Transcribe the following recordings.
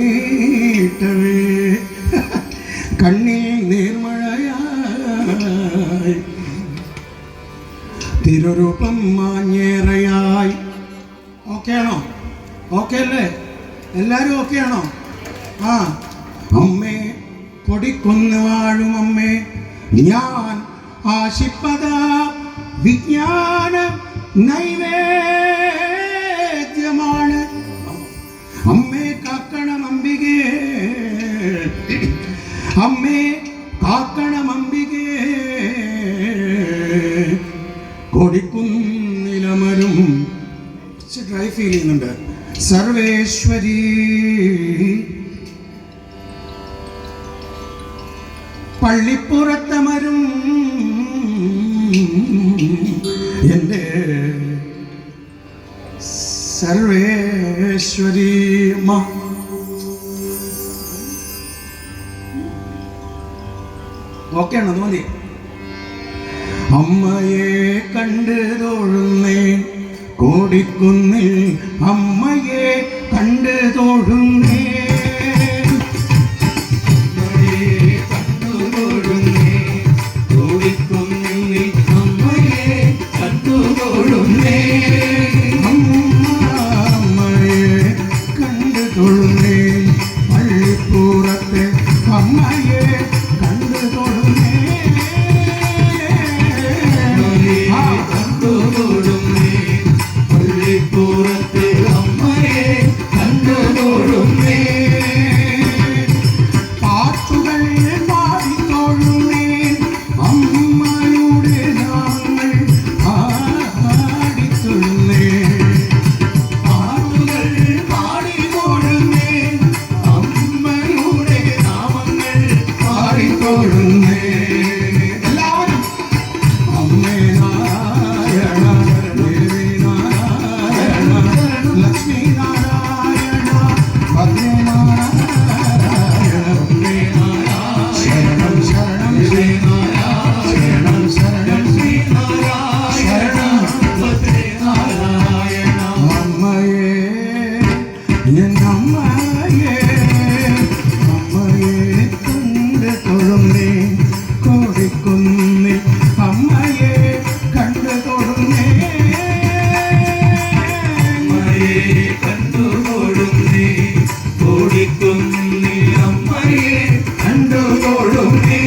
കൈനീട്ടവേ കണ്ണീർ നീർമഴയായി തിരുരൂപം മാഞ്ഞേറയായി. ഓക്കെ ആണോ? ഓക്കെ അല്ലേ? എല്ലാവരും ഓക്കെ ആണോ? ആ അമ്മേ കൊടിക്കുന്ന് വാഴും അമ്മേ ഞാൻ ആശിപ്പത വിജ്ഞാന നൈവേദ്യമാണ്. അമ്മേ കാക്കണം അംബികേ, അമ്മേ കാക്കണം അംബികേ, കൊടിക്കുന്നിലമരും ഡ്രൈ ഫീൽ ചെയ്യുന്നുണ്ട്. സർവേശ്വരി പള്ളിപ്പുറത്തമരും എൻ്റെ സർവേശ്വരി ഓക്കെ ആണോ? അത് മതി. അമ്മയെ കണ്ട് തൊഴുന്നേ കോടിക്കുന്നിൽ, അമ്മയെ കണ്ട് തൊഴുന്നേ, പള്ളിപ്പുറത്തെ അമ്മയെ കണ്ടു തൊഴുന്നേ, പള്ളിപ്പുറത്തെ അമ്മയെ കണ്ടു തൊഴുന്നേ, പാട്ടുകൾ പാടി തൊഴുന്നേ, അമ്മയുടെ നാമങ്ങൾ പാടി തൊഴുന്നേ, പാട്ടുകൾ പാടി തൊഴുന്നേ, അമ്മയുടെ നാമങ്ങൾ പാടി തൊഴുന്നേ. എല്ലാവരും അമ്മേ നാരായണ, ദേവി നാരായണ, ലക്ഷ്മി നാരായണ, ഭദ്രേ നാരായണ, അമ്മേ നാരായണ, ശരണം ശരണം ശ്രീ നാരായണ, ശരണം ശ്രീ നാരായണ, ശരണം ഭദ്രേ നാരായണ. അമ്മയെ എന്നമ്മയെ, അമ്മയെ കണ്ട് തൊഴുന്നേ കോടിക്കുന്നിൽ, അമ്മയെ കണ്ട് തൊഴുന്നേ, അമ്മയെ കണ്ടു തൊഴുന്നേ കോടിക്കുന്നിൽ, അമ്മയെ കണ്ടു തൊഴുന്നേ.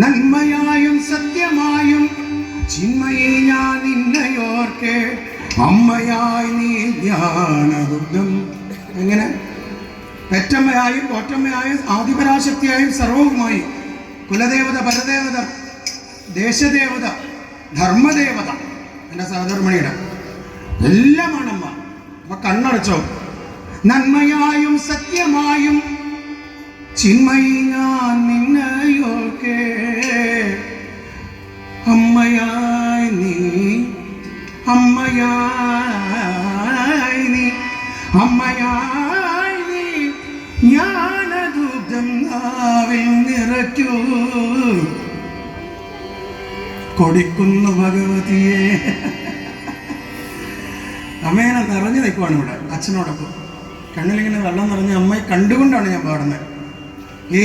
നന്മയായും സത്യമായും ചിന്മയെ ഞാൻ നിന്നയോർക്കെ അമ്മയായി നീ ജ്ഞാനദുഗ്ധം. എങ്ങനെ? പെറ്റമ്മയായും പോറ്റമ്മയായും ആദിപരാശക്തിയായും സർവവുമായി കുലദേവത, പരദേവത, ദേശദേവത, ധർമ്മദേവത, എൻ്റെ സഹധർമ്മിണിയുടെ എല്ലാമാണമ്മ. അപ്പൊ കണ്ണടച്ചോ. നന്മയായും സത്യമായും ചിന്മയി ഞാൻ നിന്നയോർക്കെ അമ്മയായി നീ, അമ്മയായി നീ, അമ്മയായി നീ ജ്ഞാനദുഗ്ധം നാവിൽ നിറയ്ക്കൂ. കൊടിക്കുന്നു ഭഗവതിയെ. അമ്മേനെ നിറഞ്ഞു നിൽക്കുവാണ് ഇവിടെ അച്ഛനോടൊപ്പം. കണ്ണിലിങ്ങനെ വെള്ളം നിറഞ്ഞ് അമ്മയെ കണ്ടുകൊണ്ടാണ് ഞാൻ പാടുന്നത്. ഈ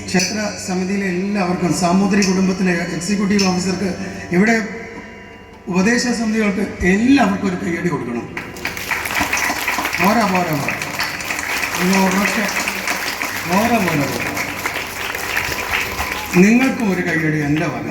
ക്ഷേത്ര സമിതിയിലെ എല്ലാവർക്കും, സാമൂതിരി കുടുംബത്തിലെ എക്സിക്യൂട്ടീവ് ഓഫീസർക്ക്, ഇവിടെ ഉപദേശ സമിതികൾക്ക് എല്ലാവർക്കും ഒരു കയ്യടി കൊടുക്കണം. പോരാ പോരാ പോരാ, ഉറക്കെ പോരാ പോരാ പോരാ. നിങ്ങൾക്കും ഒരു കയ്യടി എൻ്റെ വക.